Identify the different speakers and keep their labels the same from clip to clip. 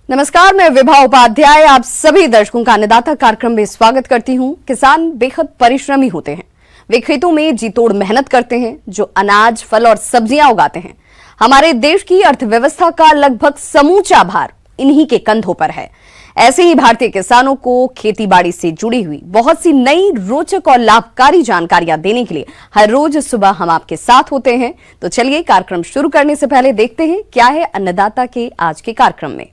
Speaker 1: नमस्कार, मैं विभा उपाध्याय आप सभी दर्शकों का अन्नदाता कार्यक्रम में स्वागत करती हूं। किसान बेहद परिश्रमी होते हैं। वे खेतों में जी तोड़ मेहनत करते हैं, जो अनाज, फल और सब्जियां उगाते हैं। हमारे देश की अर्थव्यवस्था का लगभग समूचा भार इन्हीं के कंधों पर है। ऐसे ही भारतीय किसानों को खेती बाड़ी से जुड़ी हुई बहुत सी नई, रोचक और लाभकारी जानकारियां देने के लिए हर रोज सुबह हम आपके साथ होते हैं। तो चलिए, कार्यक्रम शुरू करने से पहले देखते हैं क्या है अन्नदाता के आज के कार्यक्रम में।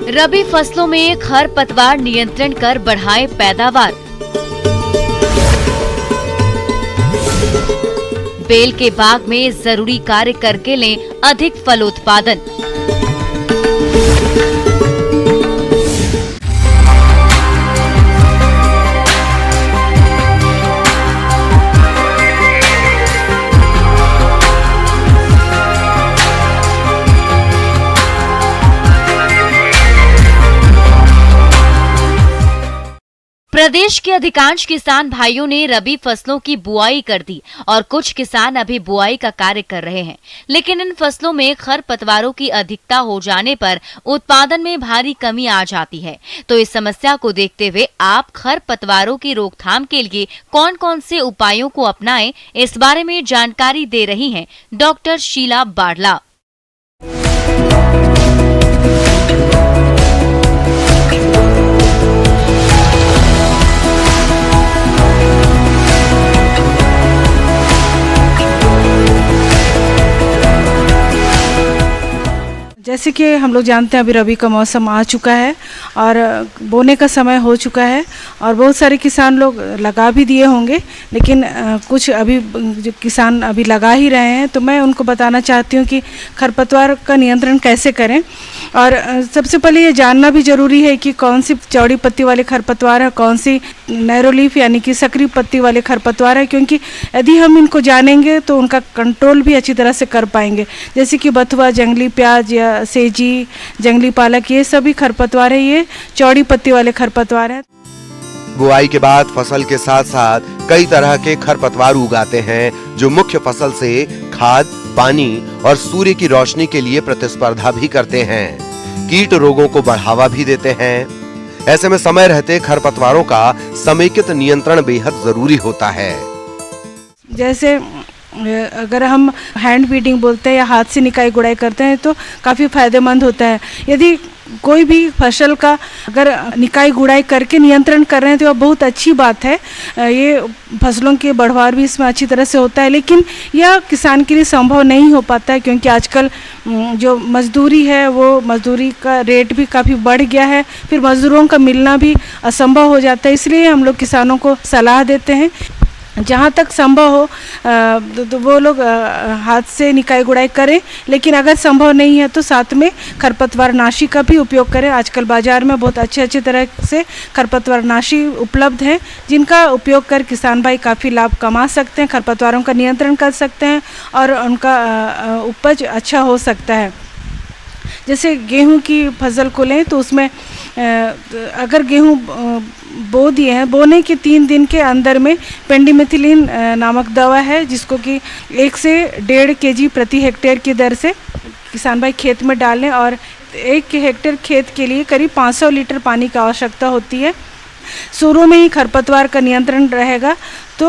Speaker 2: रबी फसलों में खरपतवार नियंत्रण कर बढ़ाएं पैदावार। बेल के बाग में जरूरी कार्य करके लें अधिक फलोत्पादन। प्रदेश के अधिकांश किसान भाइयों ने रबी फसलों की बुआई कर दी और कुछ किसान अभी बुआई का कार्य कर रहे हैं, लेकिन इन फसलों में खरपतवारों की अधिकता हो जाने पर उत्पादन में भारी कमी आ जाती है। तो इस समस्या को देखते हुए आप खरपतवारों की रोकथाम के लिए कौन कौन से उपायों को अपनाएं, इस बारे में जानकारी दे रही हैं डॉक्टर शीला बाड़ला।
Speaker 3: जैसे कि हम लोग जानते हैं अभी रबी का मौसम आ चुका है और बोने का समय हो चुका है और बहुत सारे किसान लोग लगा भी दिए होंगे, लेकिन कुछ अभी जो किसान अभी लगा ही रहे हैं। तो मैं उनको बताना चाहती हूँ कि खरपतवार का नियंत्रण कैसे करें। और सबसे पहले ये जानना भी ज़रूरी है कि कौन सी चौड़ी पत्ती वाले खरपतवार है, कौन सी नैरो लीफ यानी कि सक्रिय पत्ती वाले खरपतवार है, क्योंकि यदि हम इनको जानेंगे तो उनका कंट्रोल भी अच्छी तरह से कर पाएंगे। जैसे कि बथुआ, जंगली प्याज या सेजी, जंगली पालक, ये सभी खरपतवार है, ये चौड़ी पत्ती वाले खरपतवार है।
Speaker 4: बुआई के बाद फसल के साथ साथ कई तरह के खरपतवार उगाते हैं, जो मुख्य फसल से खाद, पानी और सूर्य की रोशनी के लिए प्रतिस्पर्धा भी करते हैं। कीट रोगों को बढ़ावा भी देते हैं। ऐसे में समय रहते खरपतवारों का समेकित नियंत्रण बेहद जरूरी होता है।
Speaker 3: जैसे अगर हम हैंड वीडिंग बोलते हैं या हाथ से निकाई गुड़ाई करते हैं तो काफ़ी फायदेमंद होता है। यदि कोई भी फसल का अगर निकाई गुड़ाई करके नियंत्रण कर रहे हैं तो यह बहुत अच्छी बात है। ये फसलों के बढ़वार भी इसमें अच्छी तरह से होता है, लेकिन यह किसान के लिए संभव नहीं हो पाता है, क्योंकि आजकल जो मजदूरी है वो मजदूरी का रेट भी काफ़ी बढ़ गया है, फिर मजदूरों का मिलना भी असंभव हो जाता है। इसलिए हम लोग किसानों को सलाह देते हैं जहाँ तक संभव हो तो वो लोग हाथ से निकाई गुड़ाई करें, लेकिन अगर संभव नहीं है तो साथ में खरपतवार नाशी का भी उपयोग करें। आजकल बाज़ार में बहुत अच्छे तरह से खरपतवार नाशी उपलब्ध हैं, जिनका उपयोग कर किसान भाई काफ़ी लाभ कमा सकते हैं, खरपतवारों का नियंत्रण कर सकते हैं और उनका उपज अच्छा हो सकता है। जैसे गेहूं की फसल को लें तो उसमें अगर गेहूं बो दिए हैं, बोने के 3 दिन के अंदर में पेंडिमेथिलिन नामक दवा है, जिसको कि 1 से 1.5 kg प्रति हेक्टेयर की दर से किसान भाई खेत में डालें और 1 हेक्टेयर खेत के लिए करीब 500 लीटर पानी की आवश्यकता होती है। शुरू में ही खरपतवार का नियंत्रण रहेगा तो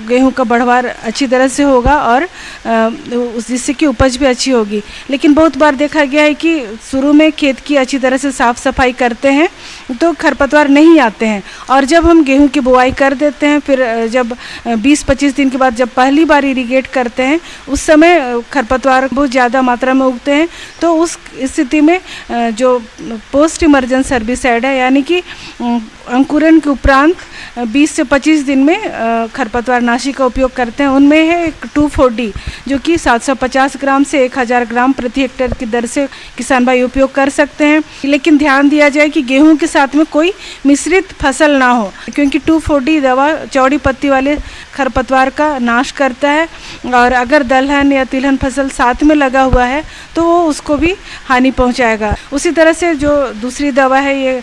Speaker 3: गेहूं का बढ़वार अच्छी तरह से होगा और जिससे कि उपज भी अच्छी होगी। लेकिन बहुत बार देखा गया है कि शुरू में खेत की अच्छी तरह से साफ़ सफाई करते हैं तो खरपतवार नहीं आते हैं, और जब हम गेहूं की बुआई कर देते हैं, फिर जब 20-25 दिन के बाद जब पहली बार इरीगेट करते हैं, उस समय खरपतवार बहुत ज़्यादा मात्रा में उगते हैं। तो उस स्थिति में जो पोस्ट इमरजेंस सर्बिसाइड है, यानी कि अंकुरण के उपरांत 20 से 25 दिन में खरपतवार नाशी का उपयोग करते हैं। उनमें है एक 2,4-D, जो कि 750 ग्राम से 1000 ग्राम प्रति हेक्टेयर की दर से किसान भाई उपयोग कर सकते हैं। लेकिन ध्यान दिया जाए कि गेहूं के साथ में कोई मिश्रित फसल ना हो, क्योंकि 2,4-D दवा चौड़ी पत्ती वाले खरपतवार का नाश करता है, और अगर दलहन या तिलहन फसल साथ में लगा हुआ है तो वो उसको भी हानि पहुंचाएगा। उसी तरह से जो दूसरी दवा है ये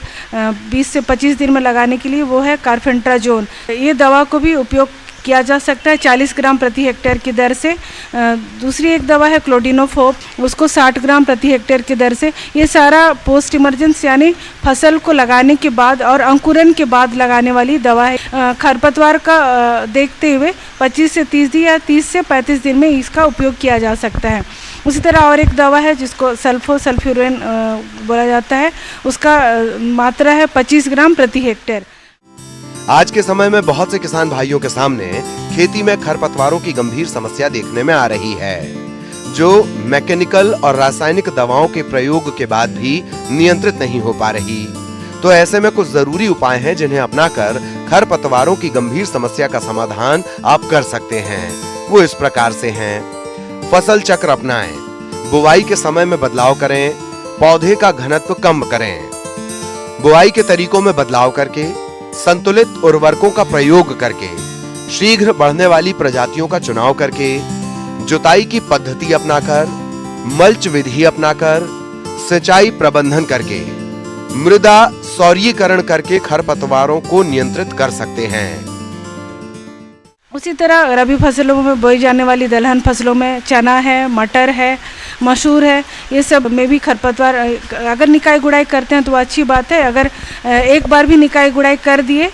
Speaker 3: 20 से 25 दिन में लगाने के लिए, वो है कार्फेंट्राजोन। ये दवा को भी उपयोग किया जा सकता है 40 ग्राम प्रति हेक्टेयर की दर से। दूसरी एक दवा है क्लोडिनोफोप, उसको 60 ग्राम प्रति हेक्टेयर की दर से। ये सारा पोस्ट इमरजेंस यानी फसल को लगाने के बाद और अंकुरन के बाद लगाने वाली दवा है। खरपतवार का देखते हुए 25 से 30 दिन या 30 से 35 दिन में इसका उपयोग किया जा सकता है। उसी तरह और एक दवा है जिसको सल्फोसल्फ्यूरिन बोला जाता है, उसका मात्रा है 25 ग्राम प्रति हेक्टेयर।
Speaker 4: आज के समय में बहुत से किसान भाइयों के सामने खेती में खरपतवारों की गंभीर समस्या देखने में आ रही है, जो मैकेनिकल और रासायनिक दवाओं के प्रयोग के बाद भी नियंत्रित नहीं हो पा रही। तो ऐसे में कुछ जरूरी उपाय हैं जिन्हें अपनाकर खरपतवारों की गंभीर समस्या का समाधान आप कर सकते हैं। वो इस प्रकार से हैं। फसल चक्र अपनाएं, बुआई के समय में बदलाव करें, पौधे का घनत्व कम करें, बुआई के तरीकों में बदलाव करके, संतुलित उर्वरकों का प्रयोग करके, शीघ्र बढ़ने वाली प्रजातियों का चुनाव करके, जुताई की पद्धति अपनाकर, मल्च विधि अपनाकर, सिंचाई प्रबंधन करके, मृदा सौर्यीकरण करके खरपतवारों को नियंत्रित कर सकते हैं।
Speaker 3: उसी तरह रबी फसलों में बोई जाने वाली दलहन फसलों में चना है, मटर है, मसूर है, ये सब में भी खरपतवार अगर निकाई गुड़ाई करते हैं तो अच्छी बात है। अगर एक बार भी निकाई गुड़ाई कर दिए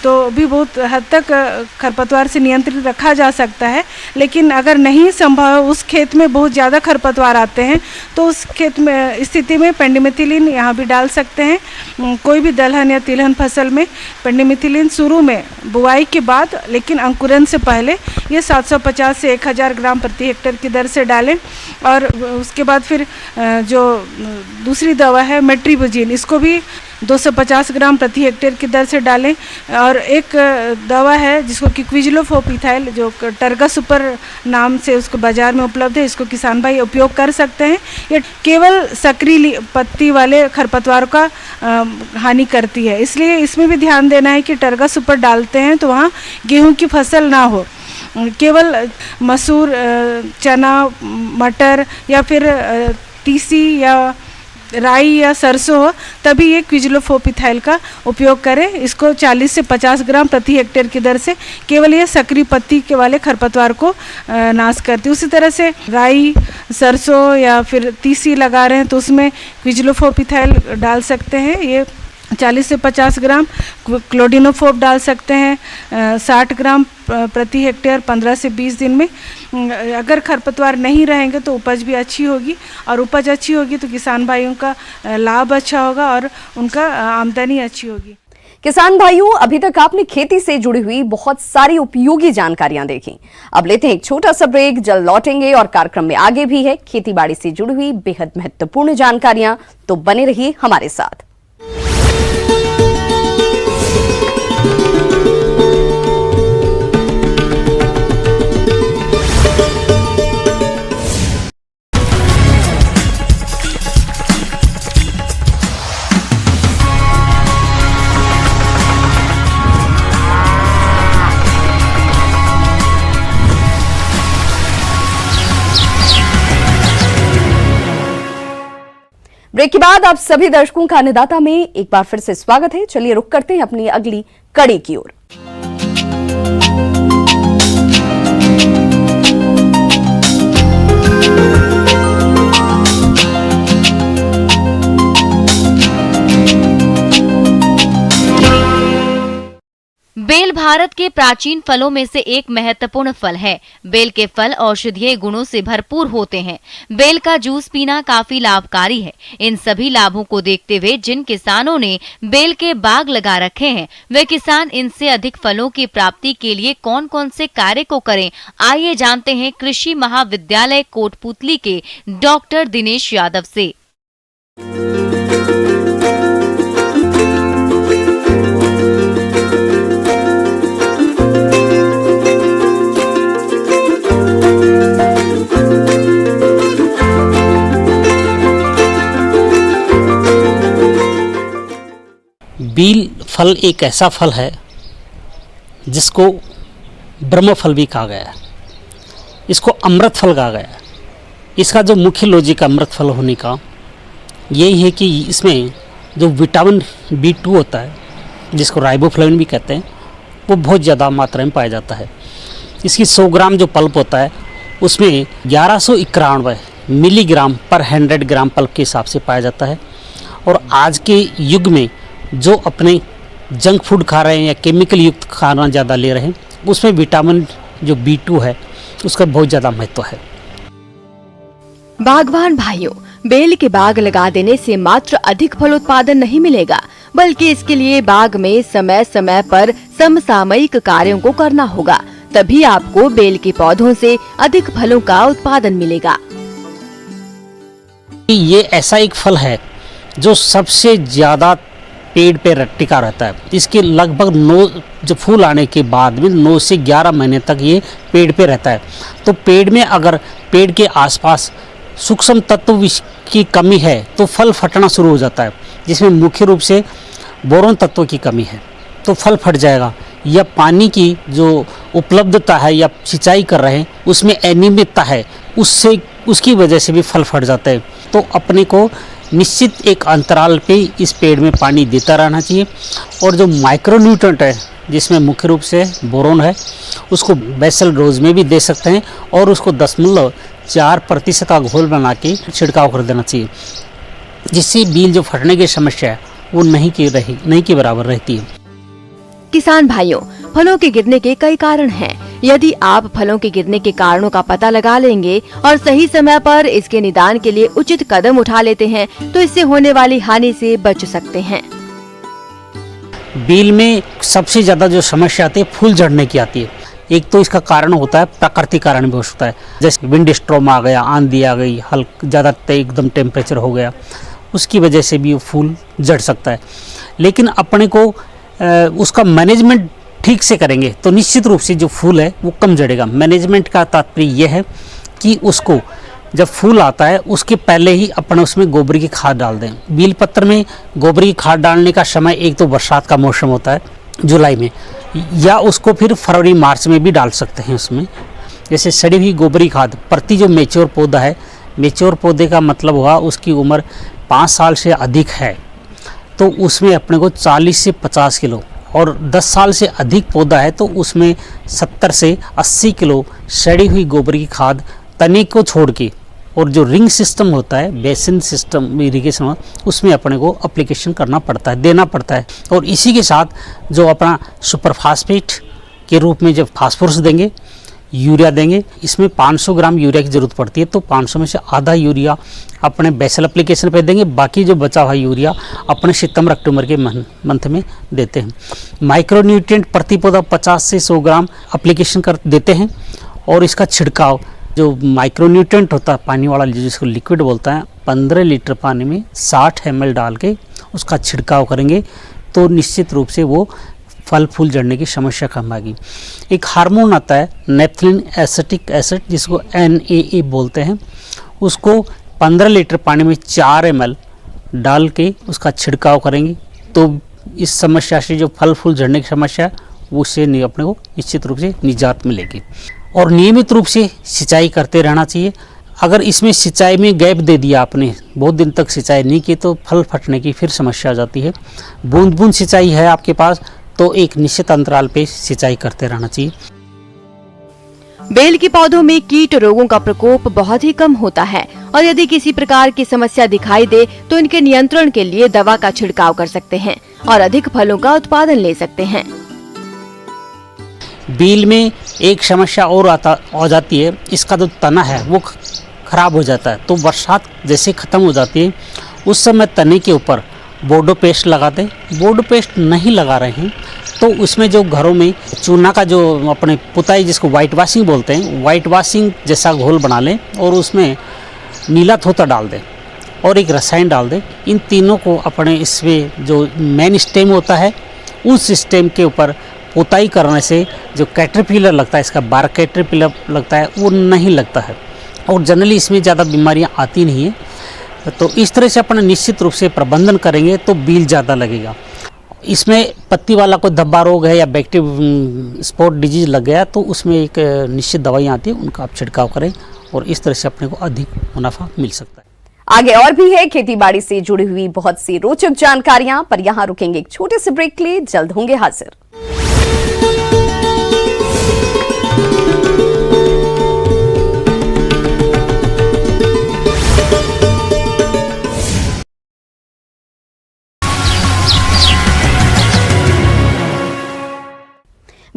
Speaker 3: तो भी बहुत हद तक खरपतवार से नियंत्रित रखा जा सकता है। लेकिन अगर नहीं संभव, उस खेत में बहुत ज़्यादा खरपतवार आते हैं तो उस खेत में स्थिति में पेंडिमिथिलिन यहाँ भी डाल सकते हैं। कोई भी दलहन या तिलहन फसल में पेंडिमिथिलिन शुरू में बुआई के बाद, लेकिन अंकुरन से पहले ये 750 से 1000 ग्राम प्रति हेक्टेयर की दर से डालें। और उसके बाद फिर जो दूसरी दवा है मेट्रिबुजिन, इसको भी 250 ग्राम प्रति हेक्टेयर की दर से डालें। और एक दवा है जिसको कि क्विजिलोफोप इथाइल, जो टर्गा सुपर नाम से उसको बाजार में उपलब्ध है, इसको किसान भाई उपयोग कर सकते हैं। ये केवल सक्रिय पत्ती वाले खरपतवार का हानि करती है, इसलिए इसमें भी ध्यान देना है कि टर्गा सुपर डालते हैं तो वहाँ गेहूं की फसल ना हो। केवल मसूर, चना, मटर या फिर तीसी या राई या सरसों हो तभी ये क्विजिलोफोप इथाइल का उपयोग करें। इसको 40 से 50 ग्राम प्रति हेक्टेयर की दर से केवल ये सक्रिय पत्ती के वाले खरपतवार को नाश करती है। उसी तरह से राई, सरसों या फिर तीसी लगा रहे हैं तो उसमें क्विजिलोफोप इथाइल डाल सकते हैं। ये 40 से 50 ग्राम क्लोडिनोफोप डाल सकते हैं 60 ग्राम प्रति हेक्टेयर 15 से 20 दिन में। अगर खरपतवार नहीं रहेंगे तो उपज भी अच्छी होगी, और उपज अच्छी होगी तो किसान भाइयों का लाभ अच्छा होगा और उनका आमदनी अच्छी होगी।
Speaker 1: किसान भाइयों, अभी तक आपने खेती से जुड़ी हुई बहुत सारी उपयोगी जानकारियां देखी। अब लेते हैं एक छोटा सा ब्रेक, जल्द लौटेंगे और कार्यक्रम में आगे भी है खेती बाड़ी से जुड़ी हुई बेहद महत्वपूर्ण जानकारियां, तो बने रहिए हमारे साथ। ब्रेक के बाद आप सभी दर्शकों का अन्नदाता में एक बार फिर से स्वागत है। चलिए रुक करते हैं अपनी अगली कड़ी की ओर।
Speaker 2: बेल भारत के प्राचीन फलों में से एक महत्वपूर्ण फल है। बेल के फल औषधीय गुणों से भरपूर होते हैं। बेल का जूस पीना काफी लाभकारी है। इन सभी लाभों को देखते हुए जिन किसानों ने बेल के बाग लगा रखे हैं, वे किसान इनसे अधिक फलों की प्राप्ति के लिए कौन कौन से कार्य को करें, आइए जानते हैं कृषि महाविद्यालय कोटपुतली के डॉक्टर दिनेश यादव से।
Speaker 5: बेल फल एक ऐसा फल है जिसको ब्रह्म फल भी कहा गया है, इसको अमृत फल कहा गया है। इसका जो मुख्य लॉजिक अमृत फल होने का यही है कि इसमें जो विटामिन B2 होता है, जिसको राइबोफ्लेविन भी कहते हैं, वो बहुत ज़्यादा मात्रा में पाया जाता है। इसकी 100 ग्राम जो पल्प होता है उसमें 1191 मिलीग्राम पर 100 ग्राम पल्प के हिसाब से पाया जाता है। और आज के युग में जो अपने जंक फूड खा रहे हैं या केमिकल युक्त खाना ज़्यादा ले रहे हैं, उसमें विटामिन जो B2 है उसका बहुत ज़्यादा महत्व है।
Speaker 6: बागवान भाइयों, बेल के बाग लगा देने से मात्र अधिक फलोत्पादन नहीं मिलेगा, बल्कि इसके लिए बाग में समय समय पर समसामयिक कार्यों को करना होगा, तभी आपको बेल के पौधों से अधिक फलों का उत्पादन मिलेगा।
Speaker 5: ये ऐसा एक फल है जो सबसे ज़्यादा पेड़ पे टिका रहता है। इसके लगभग 9 जो फूल आने के बाद में 9 से 11 महीने तक ये पेड़ पे रहता है। तो पेड़ में अगर पेड़ के आसपास सूक्ष्म तत्व की कमी है तो फल फटना शुरू हो जाता है, जिसमें मुख्य रूप से बोरोन तत्व की कमी है तो फल फट जाएगा। या पानी की जो उपलब्धता है या सिंचाई कर रहे हैं उसमें अनियमितता है, उससे उसकी वजह से भी फल फट जाता है। तो अपने को निश्चित एक अंतराल पे इस पेड़ में पानी देता रहना चाहिए। और जो माइक्रोन्यूट्रेंट है जिसमें मुख्य रूप से बोरोन है उसको बेसल डोज में भी दे सकते हैं और उसको 0.4% का घोल बना के छिड़काव कर देना चाहिए, जिससे बीज जो फटने की समस्या है वो नहीं के बराबर रहती है।
Speaker 6: किसान भाइयों, फलों के गिरने के कई कारण हैं। यदि आप फलों के गिरने के कारणों का पता लगा लेंगे और सही समय पर इसके निदान के लिए उचित कदम उठा लेते हैं तो इससे होने वाली हानि से बच सकते हैं।
Speaker 5: बेल में सबसे ज़्यादा जो समस्या आती है फूल झड़ने की आती है। एक तो इसका कारण होता है प्राकृतिक कारण भी हो सकता है, जैसे विंड स्ट्रॉम आ गया, आंधी आ गई, ज़्यादा एकदम टेम्परेचर हो गया, उसकी वजह से भी वो फूल झड़ सकता है। लेकिन अपने को उसका मैनेजमेंट ठीक से करेंगे तो निश्चित रूप से जो फूल है वो कम झड़ेगा। मैनेजमेंट का तात्पर्य यह है कि उसको जब फूल आता है उसके पहले ही अपने उसमें गोबर की खाद डाल दें। बेल पत्र में गोबर की खाद डालने का समय एक तो बरसात का मौसम होता है जुलाई में, या उसको फिर फरवरी मार्च में भी डाल सकते हैं। उसमें जैसे सड़ी हुई गोबरी खाद प्रति जो मेच्योर पौधा है, मेच्योर पौधे का मतलब हुआ उसकी उम्र 5 साल से अधिक है, तो उसमें अपने को 40 से 50 किलो, और 10 साल से अधिक पौधा है तो उसमें 70 से 80 किलो सड़ी हुई गोबर की खाद तने को छोड़ के, और जो रिंग सिस्टम होता है, बेसिन सिस्टम इरिगेशन, उसमें अपने को एप्लीकेशन करना पड़ता है, देना पड़ता है। और इसी के साथ जो अपना सुपर फास्फेट के रूप में जब फास्फोरस देंगे, यूरिया देंगे, इसमें 500 ग्राम यूरिया की ज़रूरत पड़ती है, तो 500 में से आधा यूरिया अपने बेसल एप्लीकेशन पे देंगे, बाकी जो बचा हुआ यूरिया अपने सितंबर अक्टूबर के मंथ में देते हैं। माइक्रोन्यूट्रिएंट प्रति पौधा 50 से 100 ग्राम एप्लीकेशन कर देते हैं। और इसका छिड़काव जो माइक्रोन्यूट्रिएंट होता है पानी वाला, जिसको लिक्विड बोलता है, 15 लीटर पानी में 60 ml डाल के उसका छिड़काव करेंगे तो निश्चित रूप से वो फल फूल झड़ने की समस्या कम आएगी। एक हार्मोन आता है नेप्थलिन एसिटिक एसिड, जिसको NAA बोलते हैं, उसको 15 लीटर पानी में 4 ml डाल के उसका छिड़काव करेंगे तो इस समस्या से जो फल फूल झड़ने की समस्या है उससे अपने को निश्चित रूप से निजात मिलेगी। और नियमित रूप से सिंचाई करते रहना चाहिए। अगर इसमें सिंचाई में गैप दे दिया आपने, बहुत दिन तक सिंचाई नहीं की, तो फल फटने की फिर समस्या आ जाती है। बूंद बूंद सिंचाई है आपके पास तो एक निश्चित अंतराल पे सिंचाई करते रहना चाहिए।
Speaker 6: बेल के पौधों में कीट रोगों का प्रकोप बहुत ही कम होता है और यदि किसी प्रकार की समस्या दिखाई दे तो इनके नियंत्रण के लिए दवा का छिड़काव कर सकते हैं और अधिक फलों का उत्पादन ले सकते हैं।
Speaker 5: बेल में एक समस्या और आ जाती है, इसका जो तना है वो खराब हो जाता है। तो बरसात जैसे ख़त्म हो जाती है उस समय तने के ऊपर बोर्डो पेस्ट लगा दें। बोर्डो पेस्ट नहीं लगा रहे हैं तो उसमें जो घरों में चूना का जो अपने पुताई, जिसको वाइट वॉशिंग बोलते हैं, वाइट वॉशिंग जैसा घोल बना लें और उसमें नीला थोथा डाल दें और एक रसायन डाल दें। इन तीनों को अपने इसमें जो मेन स्टेम होता है उस स्टेम के ऊपर पुताई करने से जो कैटरपिलर लगता है, इसका बार कैटरपिलर लगता है, वो नहीं लगता है और जनरली इसमें ज़्यादा बीमारियां आती नहीं है। तो इस तरह से अपना निश्चित रूप से प्रबंधन करेंगे तो बील ज़्यादा लगेगा। इसमें पत्ती वाला कोई धब्बा रोग है या बैक्टीरिया स्पॉट डिजीज लग गया तो उसमें एक निश्चित दवाइयाँ आती है, उनका आप छिड़काव करें और इस तरह से अपने को अधिक मुनाफा मिल सकता है।
Speaker 1: आगे और भी है खेती बाड़ी से जुड़ी हुई बहुत सी रोचक जानकारियां, पर यहां रुकेंगे एक छोटे से ब्रेक के लिए, जल्द होंगे हाजिर।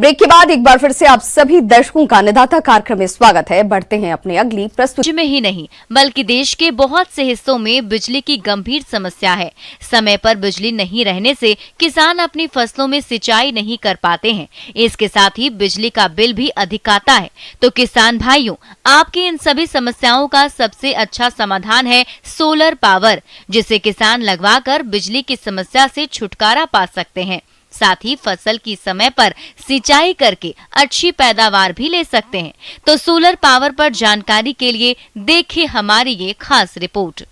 Speaker 1: ब्रेक के बाद एक बार फिर से आप सभी दर्शकों का अन्नदाता कार्यक्रम में स्वागत है। बढ़ते हैं अपनी अगली प्रस्तुति
Speaker 2: में ही नहीं बल्कि देश के बहुत से हिस्सों में बिजली की गंभीर समस्या है। समय पर बिजली नहीं रहने से किसान अपनी फसलों में सिंचाई नहीं कर पाते हैं। इसके साथ ही बिजली का बिल भी अधिक आता है। तो किसान भाइयों, आपकी इन सभी समस्याओं का सबसे अच्छा समाधान है सोलर पावर, जिसे किसान लगवाकर बिजली की समस्या से छुटकारा पा सकते हैं। साथ ही फसल की समय पर सिंचाई करके अच्छी पैदावार भी ले सकते हैं। तो सोलर पावर पर जानकारी के लिए देखिए हमारी ये खास रिपोर्ट।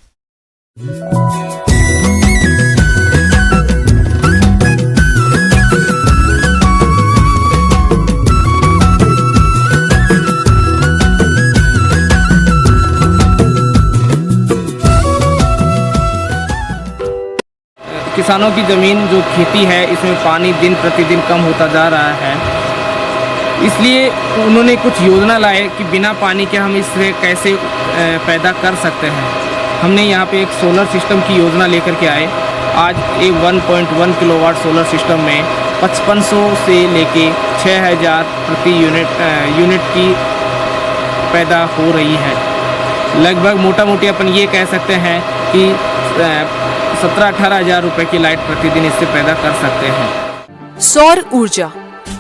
Speaker 7: किसानों की ज़मीन जो खेती है इसमें पानी दिन प्रतिदिन कम होता जा रहा है, इसलिए उन्होंने कुछ योजना लाए कि बिना पानी के हम इससे कैसे पैदा कर सकते हैं। हमने यहाँ पे एक सोलर सिस्टम की योजना लेकर के आए। आज एक 1.1 किलोवाट सोलर सिस्टम में 5500 से लेके 6000 प्रति यूनिट की पैदा हो रही है। लगभग मोटा मोटी अपन ये कह सकते हैं कि 17-18 हज़ार रुपए की लाइट प्रतिदिन इससे पैदा कर सकते हैं।
Speaker 8: सौर ऊर्जा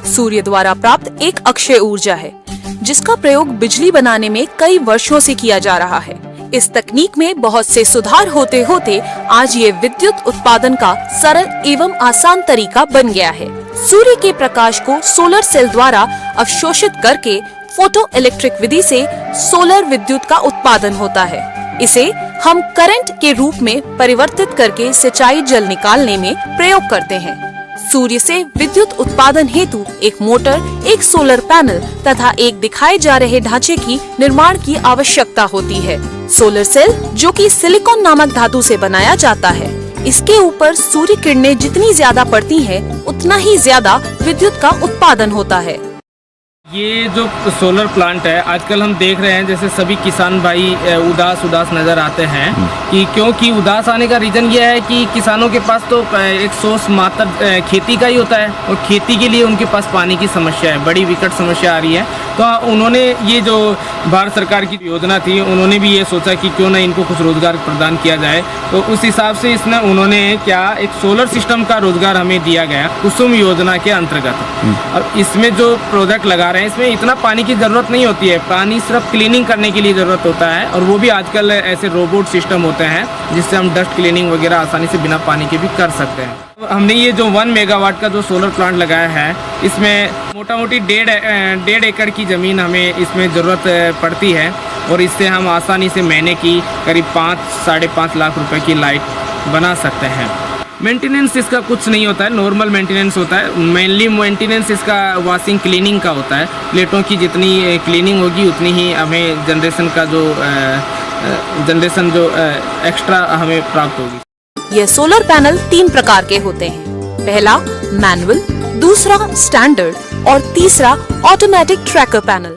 Speaker 8: सूर्य द्वारा प्राप्त एक अक्षय ऊर्जा है, जिसका प्रयोग बिजली बनाने में कई वर्षों से किया जा रहा है। इस तकनीक में बहुत से सुधार होते होते आज ये विद्युत उत्पादन का सरल एवं आसान तरीका बन गया है। सूर्य के प्रकाश को सोलर सेल द्वारा अवशोषित करके फोटो इलेक्ट्रिक विधि से सोलर विद्युत का उत्पादन होता है। इसे हम करंट के रूप में परिवर्तित करके सिंचाई जल निकालने में प्रयोग करते हैं। सूर्य से विद्युत उत्पादन हेतु एक मोटर, एक सोलर पैनल तथा एक दिखाए जा रहे ढांचे की निर्माण की आवश्यकता होती है। सोलर सेल, जो कि सिलिकॉन नामक धातु से बनाया जाता है, इसके ऊपर सूर्य किरणें जितनी ज्यादा पड़ती है उतना ही ज्यादा विद्युत का उत्पादन होता है।
Speaker 7: ये जो सोलर प्लांट है, आजकल हम देख रहे हैं जैसे सभी किसान भाई उदास नज़र आते हैं कि क्योंकि उदास आने का रीज़न ये है कि किसानों के पास तो एक सोर्स मात्र खेती का ही होता है और खेती के लिए उनके पास पानी की समस्या है, बड़ी विकट समस्या आ रही है। तो उन्होंने ये जो भारत सरकार की योजना थी, उन्होंने भी ये सोचा कि क्यों ना इनको कुछ रोज़गार प्रदान किया जाए। तो उस हिसाब से उन्होंने क्या एक सोलर सिस्टम का रोज़गार हमें दिया गया कुसुम योजना के अंतर्गत। और इसमें जो प्रोजेक्ट लगा रहे हैं, इसमें इतना पानी की ज़रूरत नहीं होती है, पानी सिर्फ क्लीनिंग करने के लिए ज़रूरत होता है। और वो भी आजकल ऐसे रोबोट सिस्टम होते हैं जिससे हम डस्ट क्लीनिंग वगैरह आसानी से बिना पानी के भी कर सकते हैं। तो हमने ये जो 1 मेगावाट का जो सोलर प्लांट लगाया है, इसमें मोटा मोटी 1.5 एकड़ की ज़मीन हमें इसमें ज़रूरत पड़ती है और इससे हम आसानी से महीने की करीब 5-5.5 लाख रुपए की लाइट बना सकते हैं। मेंटेनेंस इसका कुछ नहीं होता है, नॉर्मल मेंटेनेंस होता है। मेनली मेंटेनेंस इसका वॉशिंग क्लीनिंग का होता है। प्लेटों की जितनी क्लीनिंग होगी उतनी ही हमें जनरेशन जो एक्स्ट्रा हमें प्राप्त होगी।
Speaker 8: यह सोलर पैनल 3 प्रकार के होते हैं। पहला मैनुअल, दूसरा स्टैंडर्ड और तीसरा ऑटोमेटिक ट्रैकर पैनल।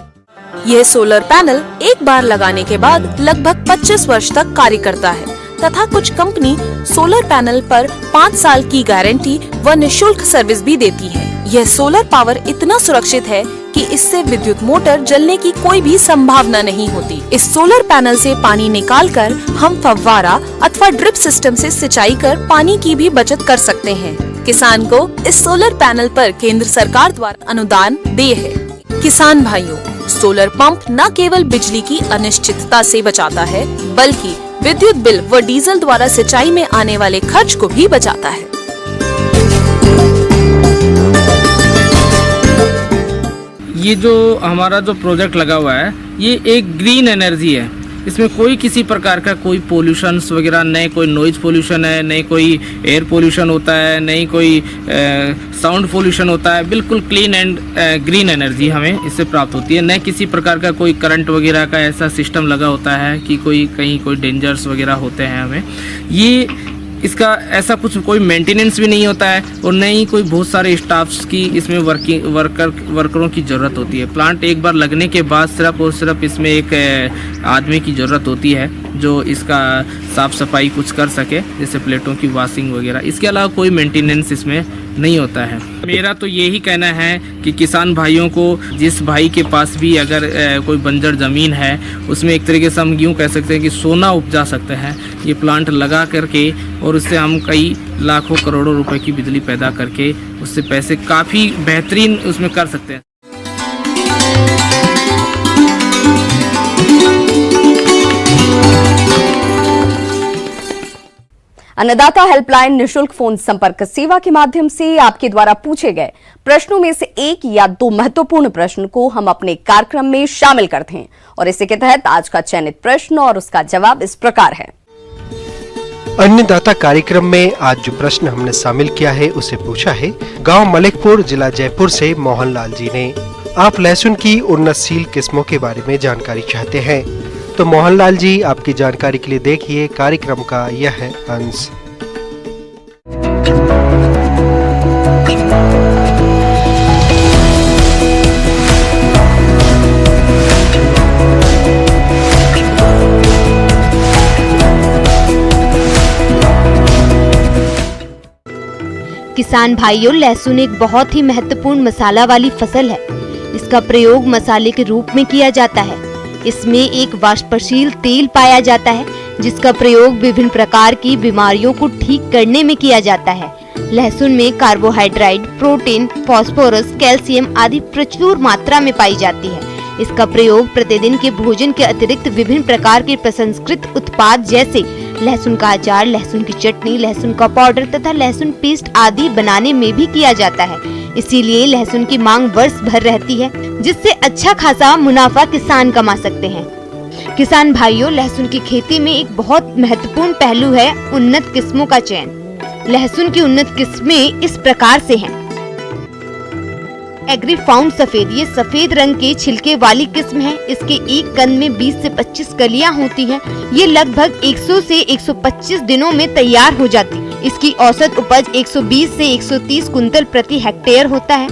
Speaker 8: यह सोलर पैनल एक बार लगाने के बाद लगभग 25 वर्ष तक कार्य करता है तथा कुछ कंपनी सोलर पैनल पर 5 साल की गारंटी व निःशुल्क सर्विस भी देती है। यह सोलर पावर इतना सुरक्षित है कि इससे विद्युत मोटर जलने की कोई भी संभावना नहीं होती। इस सोलर पैनल से पानी निकालकर हम फव्वारा अथवा ड्रिप सिस्टम से सिंचाई कर पानी की भी बचत कर सकते हैं। किसान को इस सोलर पैनल पर केंद्र सरकार द्वारा अनुदान दिए है। किसान भाइयों, सोलर पंप न केवल बिजली की अनिश्चितता से बचाता है, बल्कि विद्युत बिल व डीजल द्वारा सिंचाई में आने वाले खर्च को भी बचाता है।
Speaker 7: ये जो हमारा जो प्रोजेक्ट लगा हुआ है, ये एक ग्रीन एनर्जी है। इसमें कोई किसी प्रकार का कोई पोल्यूशंस वगैरह नहीं, कोई नॉइज पोल्यूशन है, नहीं कोई एयर पोल्यूशन होता है, नहीं कोई साउंड पोल्यूशन होता है। बिल्कुल क्लीन एंड ग्रीन एनर्जी हमें इससे प्राप्त होती है। न किसी प्रकार का कोई करंट वगैरह का ऐसा सिस्टम लगा होता है कि कहीं कोई डेंजर्स वगैरह होते हैं हमें। ये इसका ऐसा कुछ कोई मेंटेनेंस भी नहीं होता है और न ही कोई बहुत सारे स्टाफ्स की इसमें वर्करों की ज़रूरत होती है। प्लांट एक बार लगने के बाद सिर्फ और सिर्फ इसमें एक आदमी की ज़रूरत होती है जो इसका साफ़ सफाई कुछ कर सके, जैसे प्लेटों की वॉशिंग वगैरह। इसके अलावा कोई मेंटेनेंस इसमें नहीं होता है। मेरा तो यही कहना है कि किसान भाइयों को, जिस भाई के पास भी अगर कोई बंजर ज़मीन है, उसमें एक तरीके से हम यूँ कह सकते हैं कि सोना उपजा सकते हैं ये प्लांट लगा करके, और उससे हम कई लाखों करोड़ों रुपए की बिजली पैदा करके उससे पैसे काफ़ी बेहतरीन उसमें कर सकते हैं।
Speaker 1: अन्नदाता हेल्पलाइन निशुल्क फोन संपर्क सेवा के माध्यम से आपके द्वारा पूछे गए प्रश्नों में से एक या दो महत्वपूर्ण प्रश्न को हम अपने कार्यक्रम में शामिल करते हैं और इसी के तहत आज का चयनित प्रश्न और उसका जवाब इस प्रकार है।
Speaker 9: अन्नदाता कार्यक्रम में आज जो प्रश्न हमने शामिल किया है उसे पूछा है गांव मलिकपुर, जिला जयपुर से मोहनलाल जी ने। आप लहसुन की उन्नतशील किस्मों के बारे में जानकारी चाहते हैं, तो मोहनलाल जी आपकी जानकारी के लिए देखिए कार्यक्रम का यह है अंश।
Speaker 6: किसान भाइयों, लहसुन एक बहुत ही महत्वपूर्ण मसाला वाली फसल है। इसका प्रयोग मसाले के रूप में किया जाता है। इसमें एक वाष्पशील तेल पाया जाता है जिसका प्रयोग विभिन्न प्रकार की बीमारियों को ठीक करने में किया जाता है। लहसुन में कार्बोहाइड्रेट, प्रोटीन, फास्फोरस, कैल्शियम आदि प्रचुर मात्रा में पाई जाती है। इसका प्रयोग प्रतिदिन के भोजन के अतिरिक्त विभिन्न प्रकार के प्रसंस्कृत उत्पाद जैसे लहसुन का अचार, लहसुन की चटनी, लहसुन का पाउडर तथा लहसुन पेस्ट आदि बनाने में भी किया जाता है। इसीलिए लहसुन की मांग वर्ष भर रहती है, जिससे अच्छा खासा मुनाफा किसान कमा सकते हैं। किसान भाइयों, लहसुन की खेती में एक बहुत महत्वपूर्ण पहलू है उन्नत किस्मों का चयन। लहसुन की उन्नत किस्में इस प्रकार से हैं। एग्रीफाउंड सफेद, ये सफेद रंग के छिलके वाली किस्म है। इसके एक कंद में 20 से 25 कलियां होती हैं। ये लगभग 100 से 125 दिनों में तैयार हो जाती है। इसकी औसत उपज 120 से 130 कुंतल प्रति हेक्टेयर होता है।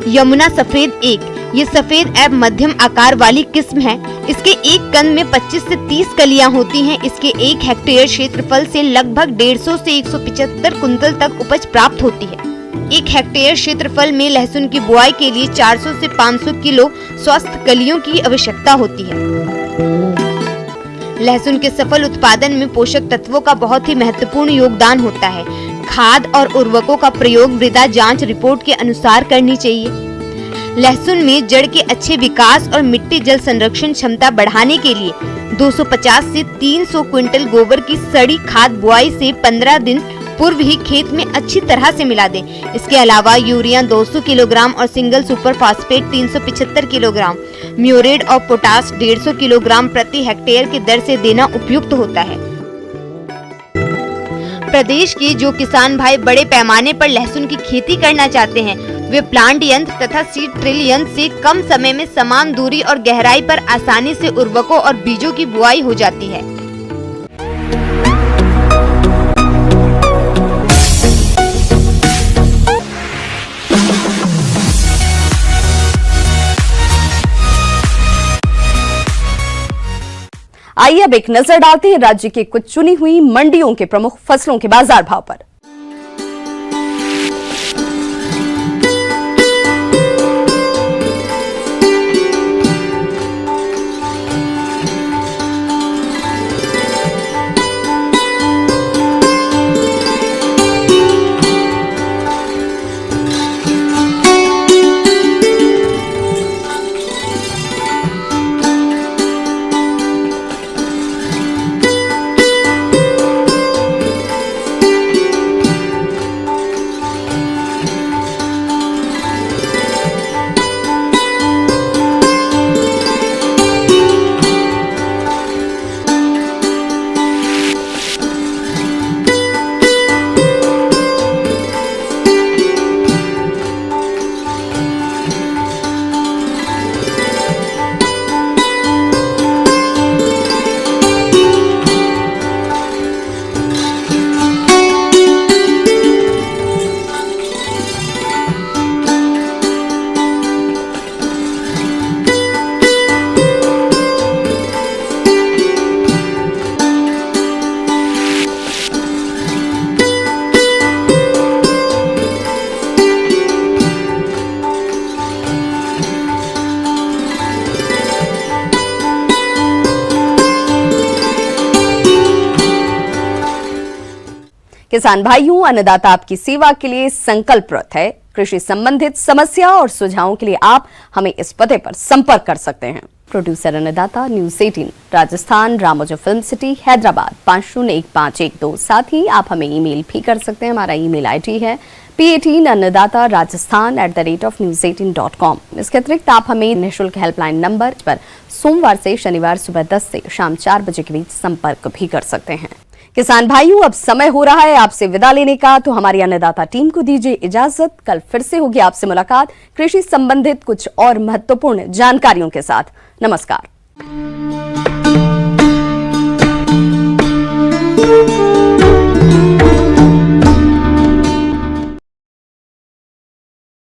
Speaker 6: यमुना सफेद 1, ये सफेद एवं मध्यम आकार वाली किस्म है। इसके एक कंद में 25 से 30 कलियां होती हैं। इसके 1 हेक्टेयर क्षेत्रफल से लगभग 150 से 175 कुंतल तक उपज प्राप्त होती है। 1 हेक्टेयर क्षेत्रफल में लहसुन की बुआई के लिए 400 से 500 किलो स्वस्थ कलियों की आवश्यकता होती है। लहसुन के सफल उत्पादन में पोषक तत्वों का बहुत ही महत्वपूर्ण योगदान होता है। खाद और उर्वरकों का प्रयोग मृदा जांच रिपोर्ट के अनुसार करनी चाहिए। लहसुन में जड़ के अच्छे विकास और मिट्टी जल संरक्षण क्षमता बढ़ाने के लिए 250 से 300 क्विंटल गोबर की सड़ी खाद बुआई से 15 दिन पूर्व ही खेत में अच्छी तरह से मिला दें। इसके अलावा यूरिया 200 किलोग्राम और single super phosphate 375 kilogram, muriate और पोटास 150 किलोग्राम प्रति हेक्टेयर की दर से देना उपयुक्त होता है। प्रदेश के जो किसान भाई बड़े पैमाने पर लहसुन की खेती करना चाहते हैं, वे प्लांट यंत्र तथा सीड ड्रिल यंत्र से कम समय में समान दूरी और गहराई पर आसानी से उर्वरकों और बीजों की बुआई हो जाती है।
Speaker 1: आइए अब एक नजर डालते हैं राज्य के कुछ चुनी हुई मंडियों के प्रमुख फसलों के बाजार भाव पर। किसान भाइयों, अन्नदाता आपकी सेवा के लिए संकल्परत है। कृषि संबंधित समस्या और सुझावों के लिए आप हमें इस पते पर संपर्क कर सकते हैं। प्रोड्यूसर अन्नदाता, news 18 Rajasthan, Ramoji film city, Hyderabad 501512। साथ ही आप हमें ईमेल भी कर सकते हैं। हमारा ईमेल आईडी है p18annadatarajasthan@news18.com। इसके अतिरिक्त आप हमें निःशुल्क हेल्पलाइन नंबर पर सोमवार से शनिवार सुबह 10 से शाम 4 बजे के बीच संपर्क भी कर सकते हैं। किसान भाइयों, अब समय हो रहा है आपसे विदा लेने का, तो हमारी अन्नदाता टीम को दीजिए इजाजत। कल फिर से होगी आपसे मुलाकात कृषि संबंधित कुछ और महत्वपूर्ण जानकारियों के साथ। नमस्कार।